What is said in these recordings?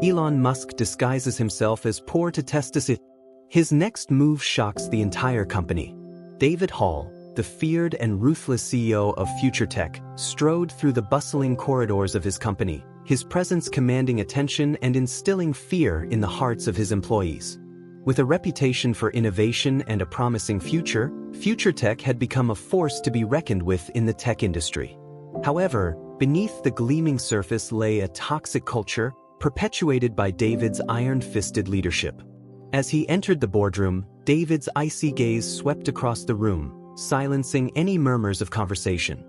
Elon Musk disguises himself as poor to test us. His next move shocks the entire company. David Hall, the feared and ruthless CEO of Future Tech, strode through the bustling corridors of his company, his presence commanding attention and instilling fear in the hearts of his employees. With a reputation for innovation and a promising future, Future Tech had become a force to be reckoned with in the tech industry. However, beneath the gleaming surface lay a toxic culture, perpetuated by David's iron-fisted leadership. As he entered the boardroom, David's icy gaze swept across the room, silencing any murmurs of conversation.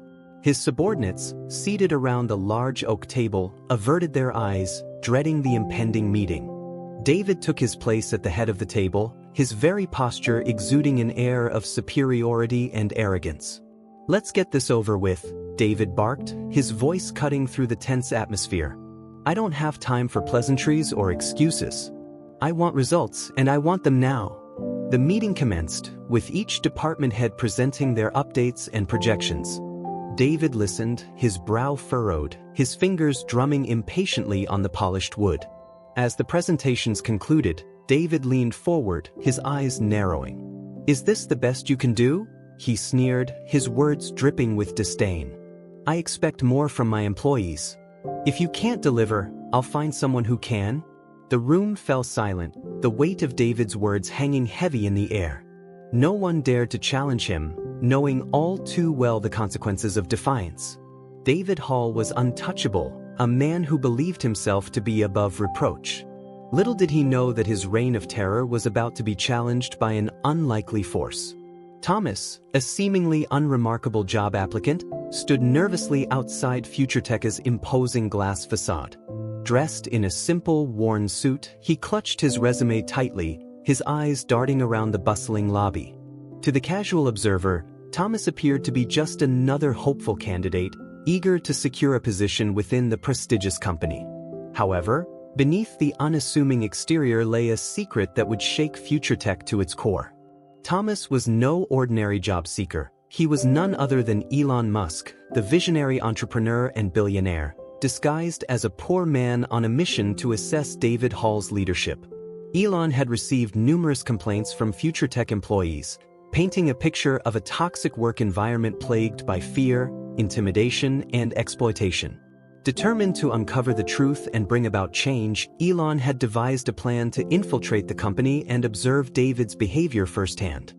His subordinates, seated around the large oak table, averted their eyes, dreading the impending meeting. David took his place at the head of the table, his very posture exuding an air of superiority and arrogance. "Let's get this over with," David barked, his voice cutting through the tense atmosphere. "I don't have time for pleasantries or excuses. I want results, and I want them now." The meeting commenced, with each department head presenting their updates and projections. David listened, his brow furrowed, his fingers drumming impatiently on the polished wood. As the presentations concluded, David leaned forward, his eyes narrowing. "Is this the best you can do?" he sneered, his words dripping with disdain. "I expect more from my employees. If you can't deliver, I'll find someone who can." The room fell silent, the weight of David's words hanging heavy in the air. No one dared to challenge him, knowing all too well the consequences of defiance. David Hall was untouchable, a man who believed himself to be above reproach. Little did he know that his reign of terror was about to be challenged by an unlikely force. Thomas, a seemingly unremarkable job applicant, stood nervously outside Future Tech's imposing glass facade. Dressed in a simple, worn suit, he clutched his resume tightly, his eyes darting around the bustling lobby. To the casual observer, Thomas appeared to be just another hopeful candidate, eager to secure a position within the prestigious company. However, beneath the unassuming exterior lay a secret that would shake Future Tech to its core. Thomas was no ordinary job seeker. He was none other than Elon Musk, the visionary entrepreneur and billionaire, disguised as a poor man on a mission to assess David Hall's leadership. Elon had received numerous complaints from Future Tech employees, painting a picture of a toxic work environment plagued by fear, intimidation, and exploitation. Determined to uncover the truth and bring about change, Elon had devised a plan to infiltrate the company and observe David's behavior firsthand.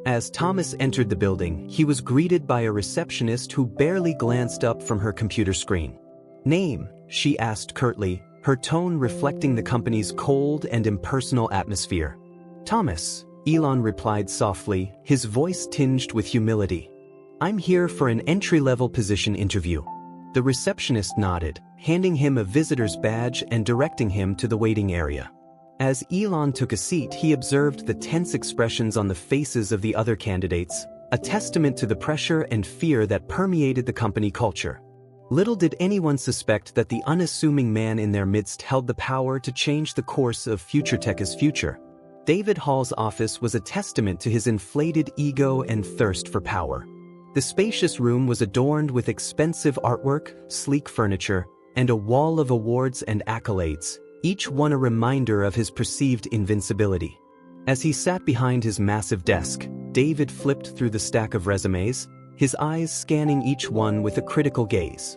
As Thomas entered the building, he was greeted by a receptionist who barely glanced up from her computer screen. "Name?" she asked curtly, her tone reflecting the company's cold and impersonal atmosphere. "Thomas," Elon replied softly, his voice tinged with humility. "I'm here for an entry-level position interview." The receptionist nodded, handing him a visitor's badge and directing him to the waiting area. As Elon took a seat, he observed the tense expressions on the faces of the other candidates, a testament to the pressure and fear that permeated the company culture. Little did anyone suspect that the unassuming man in their midst held the power to change the course of Future Tech's future. David Hall's office was a testament to his inflated ego and thirst for power. The spacious room was adorned with expensive artwork, sleek furniture, and a wall of awards and accolades, each one a reminder of his perceived invincibility. As he sat behind his massive desk, David flipped through the stack of resumes, his eyes scanning each one with a critical gaze.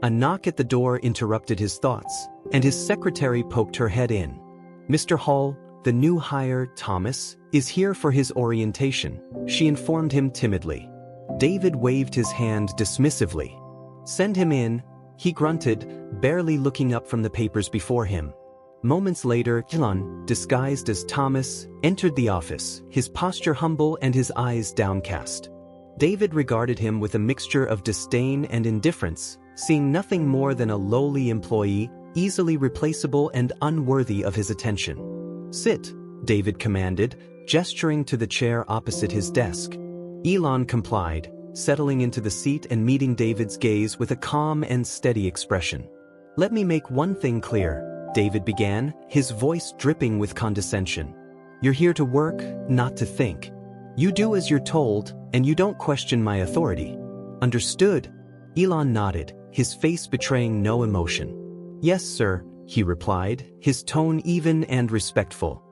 A knock at the door interrupted his thoughts, and his secretary poked her head in. "Mr. Hall, the new hire, Thomas, is here for his orientation," she informed him timidly. David waved his hand dismissively. "Send him in," he grunted, barely looking up from the papers before him. Moments later, Elon, disguised as Thomas, entered the office, his posture humble and his eyes downcast. David regarded him with a mixture of disdain and indifference, seeing nothing more than a lowly employee, easily replaceable and unworthy of his attention. "Sit," David commanded, gesturing to the chair opposite his desk. Elon complied, settling into the seat and meeting David's gaze with a calm and steady expression. "Let me make one thing clear," David began, his voice dripping with condescension. "You're here to work, not to think. You do as you're told, and you don't question my authority. Understood?" Elon nodded, his face betraying no emotion. "Yes, sir," he replied, his tone even and respectful.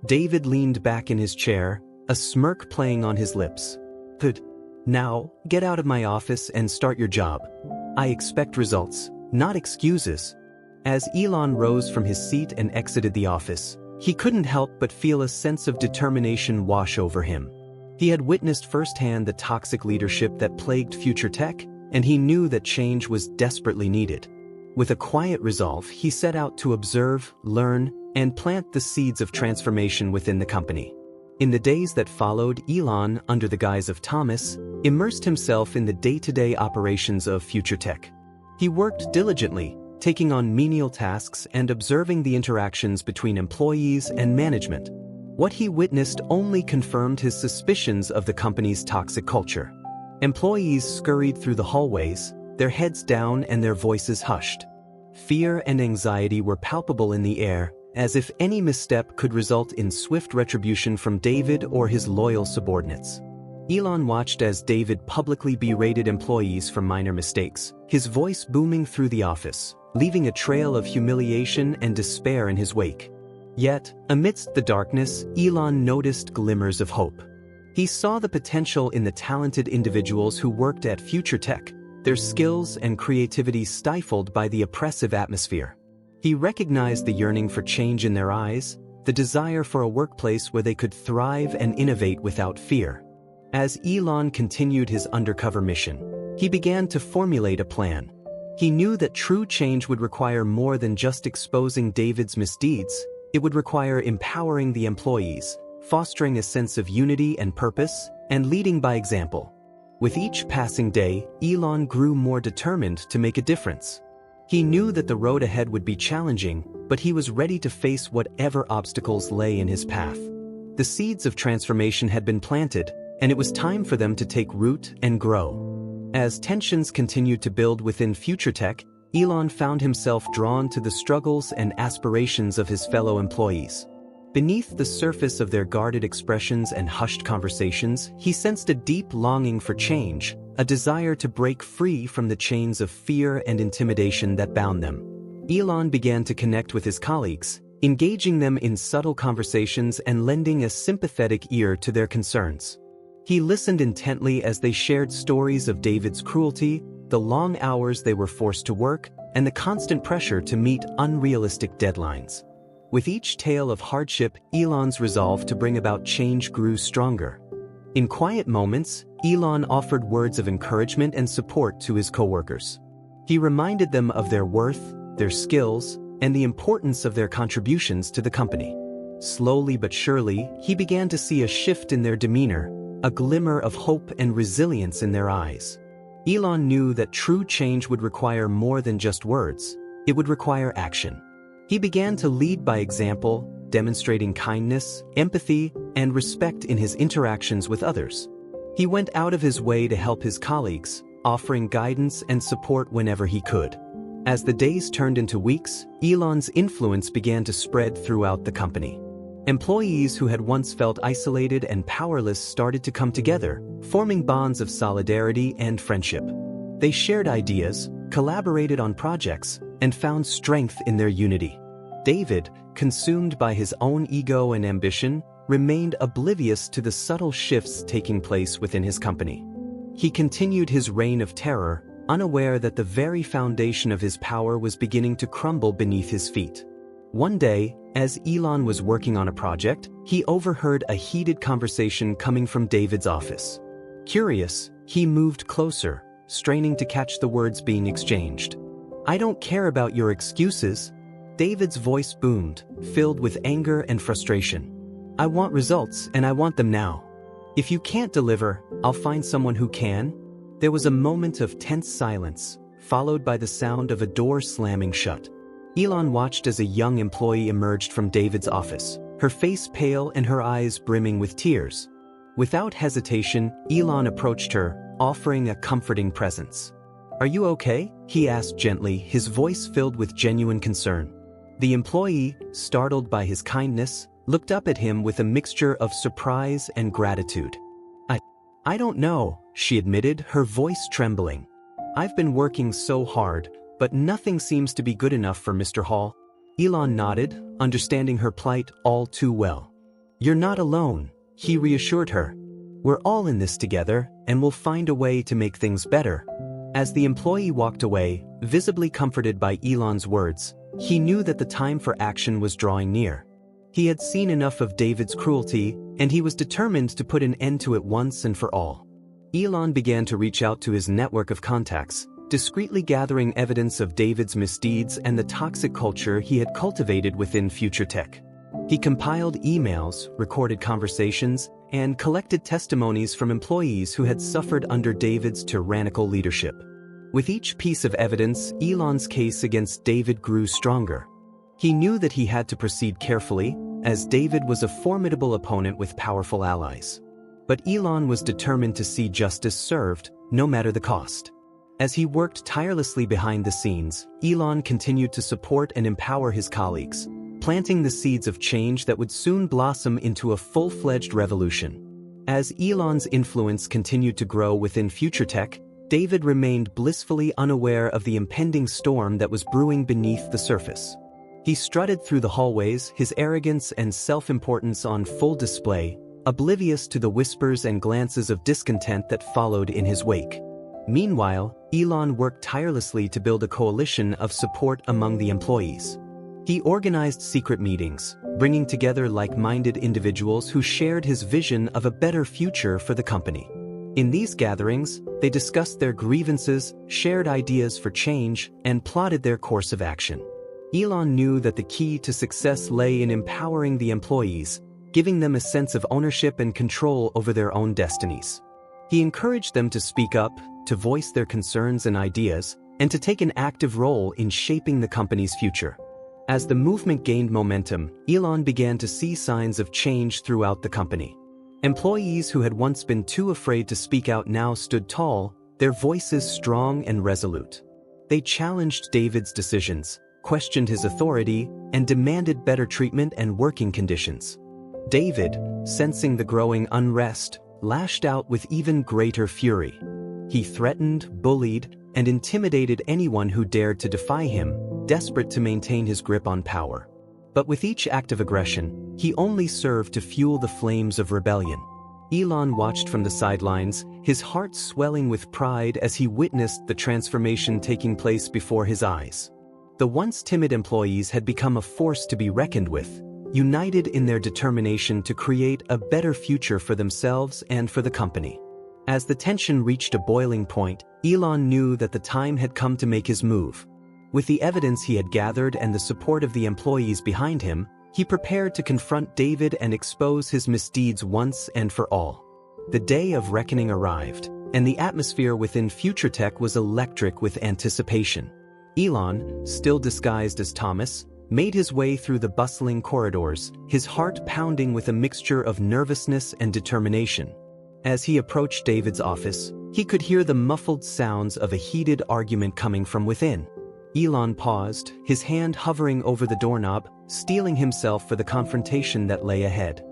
David leaned back in his chair, a smirk playing on his lips. Good. Now, get out of my office and start your job. I expect results, not excuses. As Elon rose from his seat and exited the office, he couldn't help but feel a sense of determination wash over him. He had witnessed firsthand the toxic leadership that plagued future tech, and he knew that change was desperately needed. With a quiet resolve, he set out to observe, learn, and plant the seeds of transformation within the company. In the days that followed, Elon, under the guise of Thomas, immersed himself in the day-to-day operations of future tech. He worked diligently, taking on menial tasks and observing the interactions between employees and management. What he witnessed only confirmed his suspicions of the company's toxic culture. Employees scurried through the hallways, their heads down and their voices hushed. Fear and anxiety were palpable in the air, as if any misstep could result in swift retribution from David or his loyal subordinates. Elon watched as David publicly berated employees for minor mistakes, his voice booming through the office, leaving a trail of humiliation and despair in his wake. Yet, amidst the darkness, Elon noticed glimmers of hope. He saw the potential in the talented individuals who worked at Future Tech, their skills and creativity stifled by the oppressive atmosphere. He recognized the yearning for change in their eyes, the desire for a workplace where they could thrive and innovate without fear. As Elon continued his undercover mission, he began to formulate a plan. He knew that true change would require more than just exposing David's misdeeds. It would require empowering the employees, fostering a sense of unity and purpose, and leading by example. With each passing day, Elon grew more determined to make a difference. He knew that the road ahead would be challenging, but he was ready to face whatever obstacles lay in his path. The seeds of transformation had been planted, and it was time for them to take root and grow. As tensions continued to build within Future Tech, Elon found himself drawn to the struggles and aspirations of his fellow employees. Beneath the surface of their guarded expressions and hushed conversations, he sensed a deep longing for change, a desire to break free from the chains of fear and intimidation that bound them. Elon began to connect with his colleagues, engaging them in subtle conversations and lending a sympathetic ear to their concerns. He listened intently as they shared stories of David's cruelty, the long hours they were forced to work, and the constant pressure to meet unrealistic deadlines. With each tale of hardship, Elon's resolve to bring about change grew stronger. In quiet moments, Elon offered words of encouragement and support to his coworkers. He reminded them of their worth, their skills, and the importance of their contributions to the company. Slowly but surely, he began to see a shift in their demeanor, a glimmer of hope and resilience in their eyes. Elon knew that true change would require more than just words. It would require action. He began to lead by example, demonstrating kindness, empathy, and respect in his interactions with others. He went out of his way to help his colleagues, offering guidance and support whenever he could. As the days turned into weeks, Elon's influence began to spread throughout the company. Employees who had once felt isolated and powerless started to come together, forming bonds of solidarity and friendship. They shared ideas, collaborated on projects, and found strength in their unity. David, consumed by his own ego and ambition, remained oblivious to the subtle shifts taking place within his company. He continued his reign of terror, unaware that the very foundation of his power was beginning to crumble beneath his feet. One day, as Elon was working on a project, he overheard a heated conversation coming from David's office. Curious, he moved closer, straining to catch the words being exchanged. "I don't care about your excuses." David's voice boomed, filled with anger and frustration. "I want results, and I want them now. If you can't deliver, I'll find someone who can." There was a moment of tense silence, followed by the sound of a door slamming shut. Elon watched as a young employee emerged from David's office, her face pale and her eyes brimming with tears. Without hesitation, Elon approached her, offering a comforting presence. "Are you okay?" he asked gently, his voice filled with genuine concern. The employee, startled by his kindness, looked up at him with a mixture of surprise and gratitude. I don't know," she admitted, her voice trembling. "I've been working so hard, but nothing seems to be good enough for Mr. Hall." Elon nodded, understanding her plight all too well. "You're not alone," he reassured her. "We're all in this together, and we'll find a way to make things better." As the employee walked away, visibly comforted by Elon's words, he knew that the time for action was drawing near. He had seen enough of David's cruelty, and he was determined to put an end to it once and for all. Elon began to reach out to his network of contacts, discreetly gathering evidence of David's misdeeds and the toxic culture he had cultivated within FutureTech. He compiled emails, recorded conversations, and collected testimonies from employees who had suffered under David's tyrannical leadership. With each piece of evidence, Elon's case against David grew stronger. He knew that he had to proceed carefully, as David was a formidable opponent with powerful allies. But Elon was determined to see justice served, no matter the cost. As he worked tirelessly behind the scenes, Elon continued to support and empower his colleagues, planting the seeds of change that would soon blossom into a full-fledged revolution. As Elon's influence continued to grow within FutureTech, David remained blissfully unaware of the impending storm that was brewing beneath the surface. He strutted through the hallways, his arrogance and self-importance on full display, oblivious to the whispers and glances of discontent that followed in his wake. Meanwhile, Elon worked tirelessly to build a coalition of support among the employees. He organized secret meetings, bringing together like-minded individuals who shared his vision of a better future for the company. In these gatherings, they discussed their grievances, shared ideas for change, and plotted their course of action. Elon knew that the key to success lay in empowering the employees, giving them a sense of ownership and control over their own destinies. He encouraged them to speak up, to voice their concerns and ideas, and to take an active role in shaping the company's future. As the movement gained momentum, Elon began to see signs of change throughout the company. Employees who had once been too afraid to speak out now stood tall, their voices strong and resolute. They challenged David's decisions, questioned his authority, and demanded better treatment and working conditions. David, sensing the growing unrest, lashed out with even greater fury. He threatened, bullied, and intimidated anyone who dared to defy him, desperate to maintain his grip on power. But with each act of aggression, he only served to fuel the flames of rebellion. Elon watched from the sidelines, his heart swelling with pride as he witnessed the transformation taking place before his eyes. The once timid employees had become a force to be reckoned with, united in their determination to create a better future for themselves and for the company. As the tension reached a boiling point, Elon knew that the time had come to make his move. With the evidence he had gathered and the support of the employees behind him, he prepared to confront David and expose his misdeeds once and for all. The day of reckoning arrived, and the atmosphere within FutureTech was electric with anticipation. Elon, still disguised as Thomas, made his way through the bustling corridors, his heart pounding with a mixture of nervousness and determination. As he approached David's office, he could hear the muffled sounds of a heated argument coming from within. Elon paused, his hand hovering over the doorknob, steeling himself for the confrontation that lay ahead.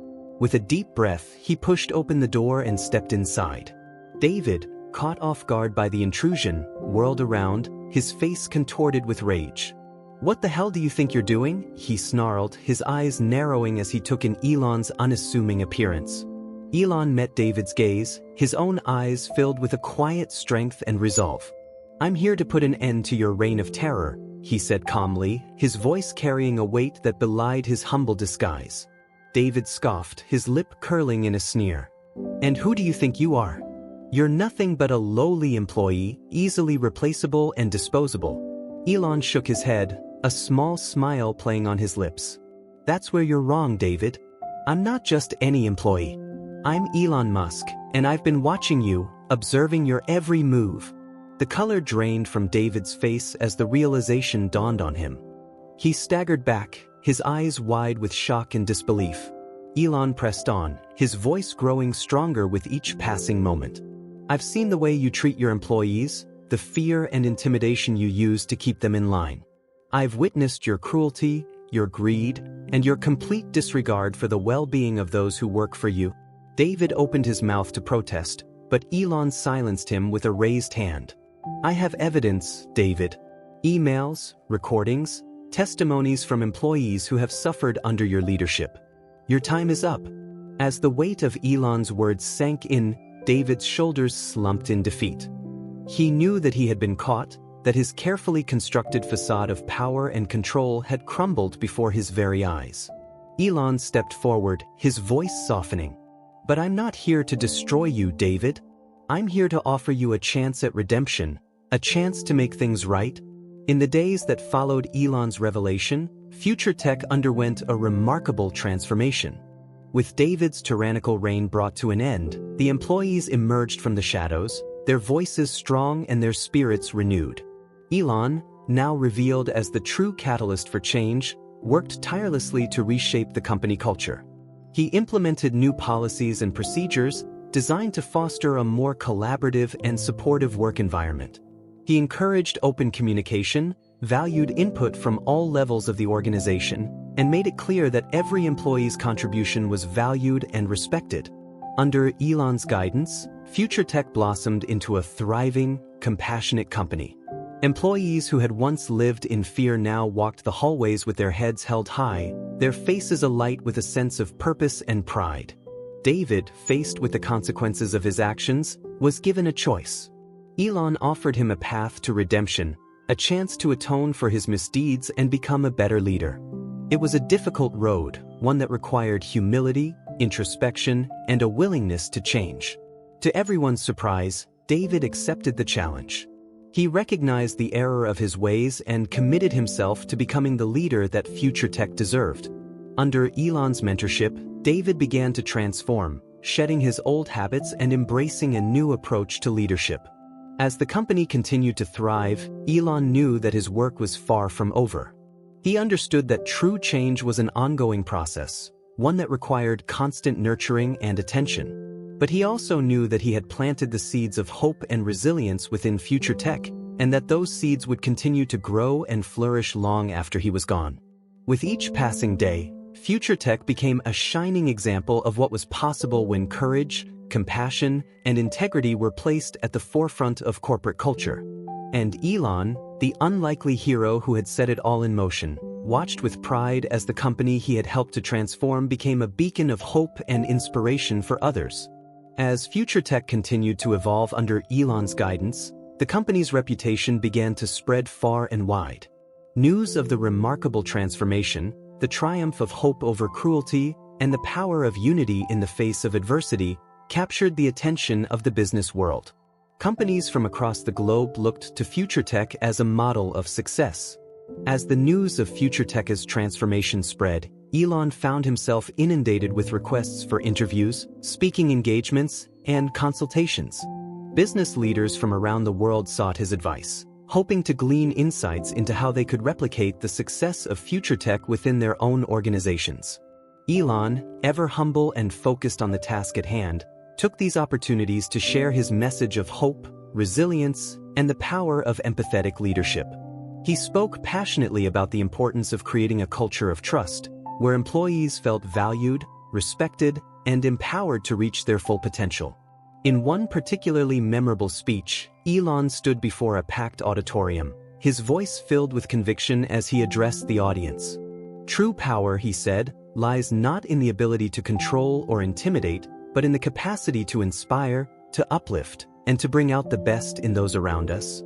With a deep breath, he pushed open the door and stepped inside. David, caught off guard by the intrusion, whirled around, his face contorted with rage. "What the hell do you think you're doing?" he snarled, his eyes narrowing as he took in Elon's unassuming appearance. Elon met David's gaze, his own eyes filled with a quiet strength and resolve. "I'm here to put an end to your reign of terror," he said calmly, his voice carrying a weight that belied his humble disguise. David scoffed, his lip curling in a sneer. "And who do you think you are? You're nothing but a lowly employee, easily replaceable and disposable." Elon shook his head, a small smile playing on his lips. "That's where you're wrong, David. I'm not just any employee. I'm Elon Musk, and I've been watching you, observing your every move." The color drained from David's face as the realization dawned on him. He staggered back, his eyes wide with shock and disbelief. Elon pressed on, his voice growing stronger with each passing moment. "I've seen the way you treat your employees, the fear and intimidation you use to keep them in line. I've witnessed your cruelty, your greed, and your complete disregard for the well-being of those who work for you." David opened his mouth to protest, but Elon silenced him with a raised hand. "I have evidence, David. Emails, recordings, testimonies from employees who have suffered under your leadership. Your time is up. As the weight of Elon's words sank in, David's shoulders slumped in defeat. He knew that he had been caught, that his carefully constructed facade of power and control had crumbled before his very eyes. Elon stepped forward, his voice softening. "But I'm not here to destroy you, David. I'm here to offer you a chance at redemption, a chance to make things right." In the days that followed Elon's revelation, Future Tech underwent a remarkable transformation. With David's tyrannical reign brought to an end, the employees emerged from the shadows, their voices strong and their spirits renewed. Elon, now revealed as the true catalyst for change, worked tirelessly to reshape the company culture. He implemented new policies and procedures designed to foster a more collaborative and supportive work environment. He encouraged open communication, valued input from all levels of the organization, and made it clear that every employee's contribution was valued and respected. Under Elon's guidance, Future Tech blossomed into a thriving, compassionate company. Employees who had once lived in fear now walked the hallways with their heads held high, their faces alight with a sense of purpose and pride. David, faced with the consequences of his actions, was given a choice. Elon offered him a path to redemption, a chance to atone for his misdeeds and become a better leader. It was a difficult road, one that required humility, introspection, and a willingness to change. To everyone's surprise, David accepted the challenge. He recognized the error of his ways and committed himself to becoming the leader that Future Tech deserved. Under Elon's mentorship, David began to transform, shedding his old habits and embracing a new approach to leadership. As the company continued to thrive, Elon knew that his work was far from over. He understood that true change was an ongoing process, one that required constant nurturing and attention. But he also knew that he had planted the seeds of hope and resilience within Future Tech, and that those seeds would continue to grow and flourish long after he was gone. With each passing day, Future Tech became a shining example of what was possible when courage, compassion, and integrity were placed at the forefront of corporate culture. And Elon, the unlikely hero who had set it all in motion, watched with pride as the company he had helped to transform became a beacon of hope and inspiration for others. As Future Tech continued to evolve under Elon's guidance, the company's reputation began to spread far and wide. News of the remarkable transformation, the triumph of hope over cruelty, and the power of unity in the face of adversity captured the attention of the business world. Companies from across the globe looked to Future Tech as a model of success. As the news of Future Tech's transformation spread, Elon found himself inundated with requests for interviews, speaking engagements, and consultations. Business leaders from around the world sought his advice, hoping to glean insights into how they could replicate the success of Future Tech within their own organizations. Elon, ever humble and focused on the task at hand, took these opportunities to share his message of hope, resilience, and the power of empathetic leadership. He spoke passionately about the importance of creating a culture of trust, where employees felt valued, respected, and empowered to reach their full potential. In one particularly memorable speech, Elon stood before a packed auditorium, his voice filled with conviction as he addressed the audience. "True power," he said, "lies not in the ability to control or intimidate, but in the capacity to inspire, to uplift, and to bring out the best in those around us."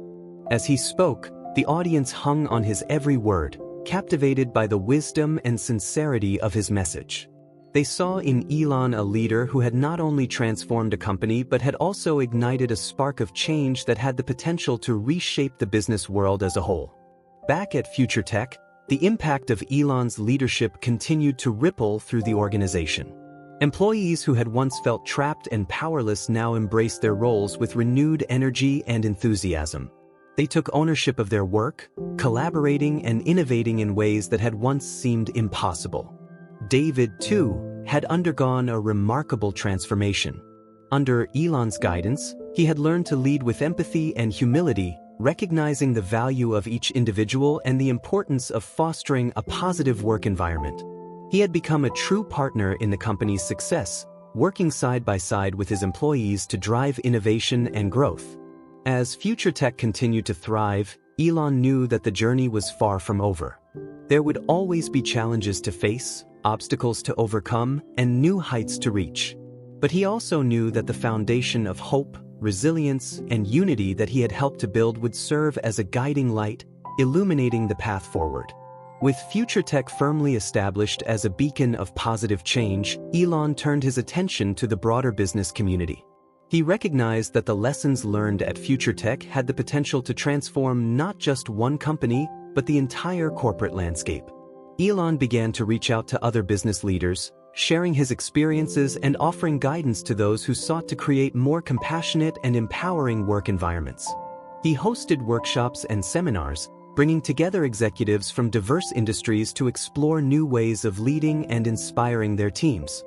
As he spoke, the audience hung on his every word, captivated by the wisdom and sincerity of his message. They saw in Elon a leader who had not only transformed a company but had also ignited a spark of change that had the potential to reshape the business world as a whole. Back at Future Tech, the impact of Elon's leadership continued to ripple through the organization. Employees who had once felt trapped and powerless now embraced their roles with renewed energy and enthusiasm. They took ownership of their work, collaborating and innovating in ways that had once seemed impossible. David, too, had undergone a remarkable transformation. Under Elon's guidance, he had learned to lead with empathy and humility, recognizing the value of each individual and the importance of fostering a positive work environment. He had become a true partner in the company's success, working side by side with his employees to drive innovation and growth. As Future Tech continued to thrive, Elon knew that the journey was far from over. There would always be challenges to face, obstacles to overcome, and new heights to reach. But he also knew that the foundation of hope, resilience, and unity that he had helped to build would serve as a guiding light, illuminating the path forward. With future tech firmly established as a beacon of positive change, Elon turned his attention to the broader business community. He recognized that the lessons learned at future tech had the potential to transform not just one company, but the entire corporate landscape. Elon began to reach out to other business leaders, sharing his experiences and offering guidance to those who sought to create more compassionate and empowering work environments. He hosted workshops and seminars, bringing together executives from diverse industries to explore new ways of leading and inspiring their teams.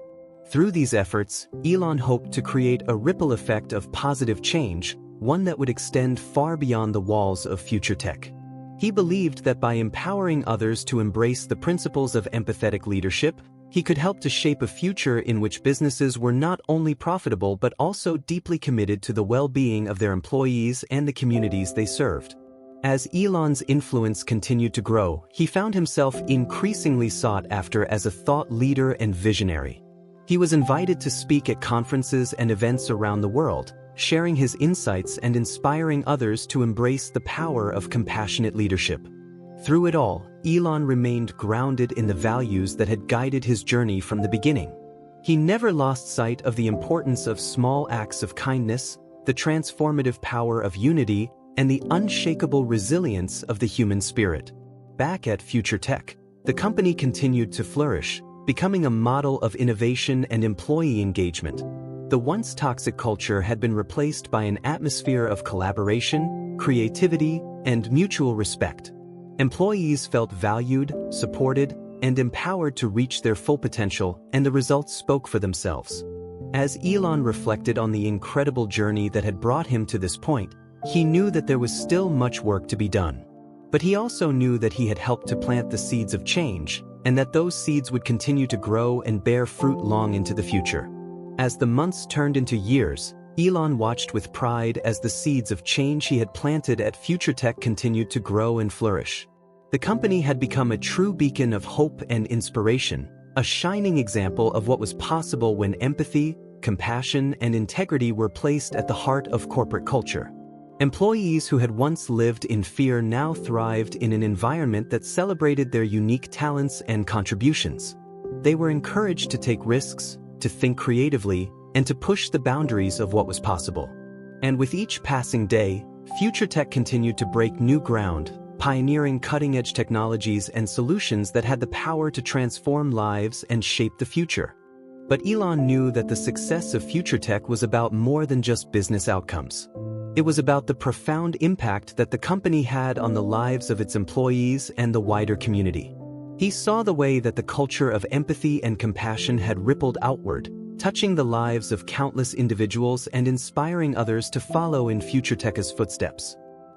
Through these efforts, Elon hoped to create a ripple effect of positive change, one that would extend far beyond the walls of future tech. He believed that by empowering others to embrace the principles of empathetic leadership, he could help to shape a future in which businesses were not only profitable but also deeply committed to the well-being of their employees and the communities they served. As Elon's influence continued to grow, he found himself increasingly sought after as a thought leader and visionary. He was invited to speak at conferences and events around the world, sharing his insights and inspiring others to embrace the power of compassionate leadership. Through it all, Elon remained grounded in the values that had guided his journey from the beginning. He never lost sight of the importance of small acts of kindness, the transformative power of unity, and the unshakable resilience of the human spirit. Back at Future Tech, the company continued to flourish, becoming a model of innovation and employee engagement. The once toxic culture had been replaced by an atmosphere of collaboration, creativity, and mutual respect. Employees felt valued, supported, and empowered to reach their full potential, and the results spoke for themselves. As Elon reflected on the incredible journey that had brought him to this point, he knew that there was still much work to be done. But he also knew that he had helped to plant the seeds of change, and that those seeds would continue to grow and bear fruit long into the future. As the months turned into years, Elon watched with pride as the seeds of change he had planted at Future Tech continued to grow and flourish. The company had become a true beacon of hope and inspiration, a shining example of what was possible when empathy, compassion, and integrity were placed at the heart of corporate culture. Employees who had once lived in fear now thrived in an environment that celebrated their unique talents and contributions. They were encouraged to take risks, to think creatively, and to push the boundaries of what was possible. And with each passing day, Future Tech continued to break new ground, pioneering cutting-edge technologies and solutions that had the power to transform lives and shape the future. But Elon knew that the success of Future Tech was about more than just business outcomes. It was about the profound impact that the company had on the lives of its employees and the wider community. He saw the way that the culture of empathy and compassion had rippled outward, touching the lives of countless individuals and inspiring others to follow in Future Tech's footsteps.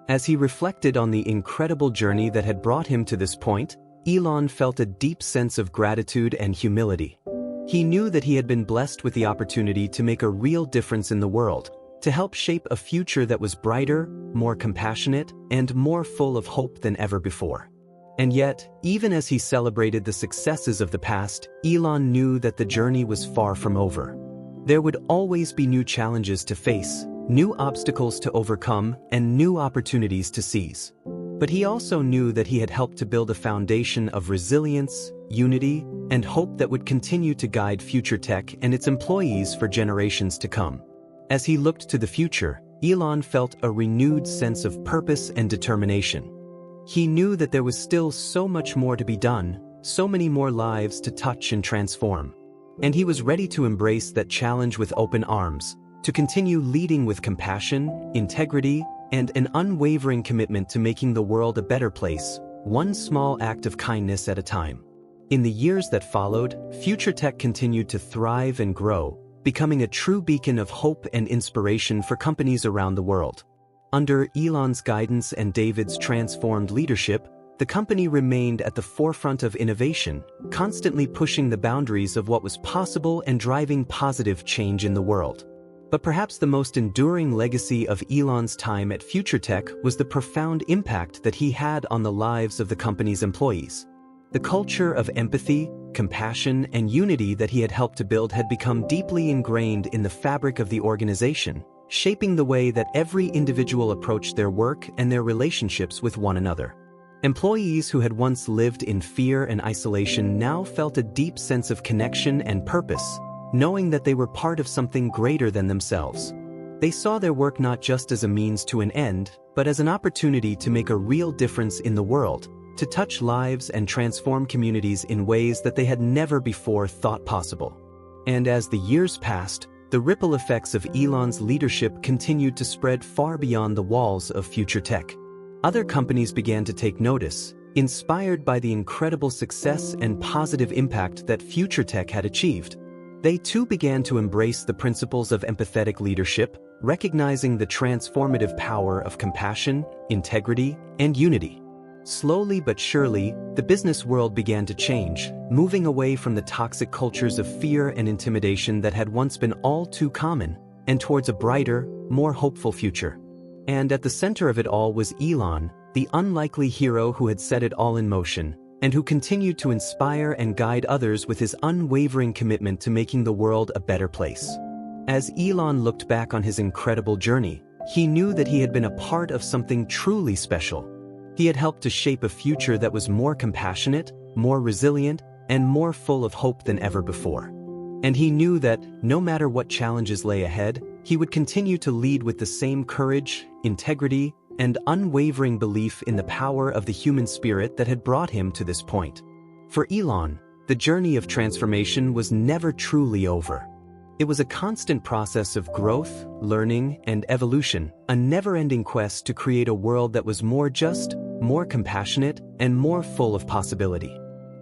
As he reflected on the incredible journey that had brought him to this point, Elon felt a deep sense of gratitude and humility. He knew that he had been blessed with the opportunity to make a real difference in the world, to help shape a future that was brighter, more compassionate, and more full of hope than ever before. And yet, even as he celebrated the successes of the past, Elon knew that the journey was far from over. There would always be new challenges to face, new obstacles to overcome, and new opportunities to seize. But he also knew that he had helped to build a foundation of resilience, unity, and hope that would continue to guide Future Tech and its employees for generations to come. As he looked to the future, Elon felt a renewed sense of purpose and determination. He knew that there was still so much more to be done, so many more lives to touch and transform. And he was ready to embrace that challenge with open arms, to continue leading with compassion, integrity, and an unwavering commitment to making the world a better place, one small act of kindness at a time. In the years that followed, Future Tech continued to thrive and grow, becoming a true beacon of hope and inspiration for companies around the world. Under Elon's guidance and David's transformed leadership, the company remained at the forefront of innovation, constantly pushing the boundaries of what was possible and driving positive change in the world. But perhaps the most enduring legacy of Elon's time at Future Tech was the profound impact that he had on the lives of the company's employees. The culture of empathy, compassion, and unity that he had helped to build had become deeply ingrained in the fabric of the organization, shaping the way that every individual approached their work and their relationships with one another. Employees who had once lived in fear and isolation now felt a deep sense of connection and purpose, knowing that they were part of something greater than themselves. They saw their work not just as a means to an end, but as an opportunity to make a real difference in the world, to touch lives and transform communities in ways that they had never before thought possible. And as the years passed, the ripple effects of Elon's leadership continued to spread far beyond the walls of future tech. Other companies began to take notice, inspired by the incredible success and positive impact that future tech had achieved. They too began to embrace the principles of empathetic leadership, recognizing the transformative power of compassion, integrity, and unity. Slowly but surely, the business world began to change, moving away from the toxic cultures of fear and intimidation that had once been all too common, and towards a brighter, more hopeful future. And at the center of it all was Elon, the unlikely hero who had set it all in motion, and who continued to inspire and guide others with his unwavering commitment to making the world a better place. As Elon looked back on his incredible journey, he knew that he had been a part of something truly special. He had helped to shape a future that was more compassionate, more resilient, and more full of hope than ever before. And he knew that, no matter what challenges lay ahead, he would continue to lead with the same courage, integrity, and unwavering belief in the power of the human spirit that had brought him to this point. For Elon, the journey of transformation was never truly over. It was a constant process of growth, learning, and evolution, a never-ending quest to create a world that was more just, more compassionate, and more full of possibility.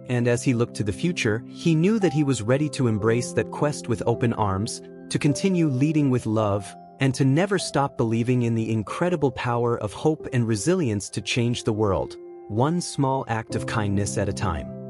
And as he looked to the future, he knew that he was ready to embrace that quest with open arms, to continue leading with love, and to never stop believing in the incredible power of hope and resilience to change the world, one small act of kindness at a time.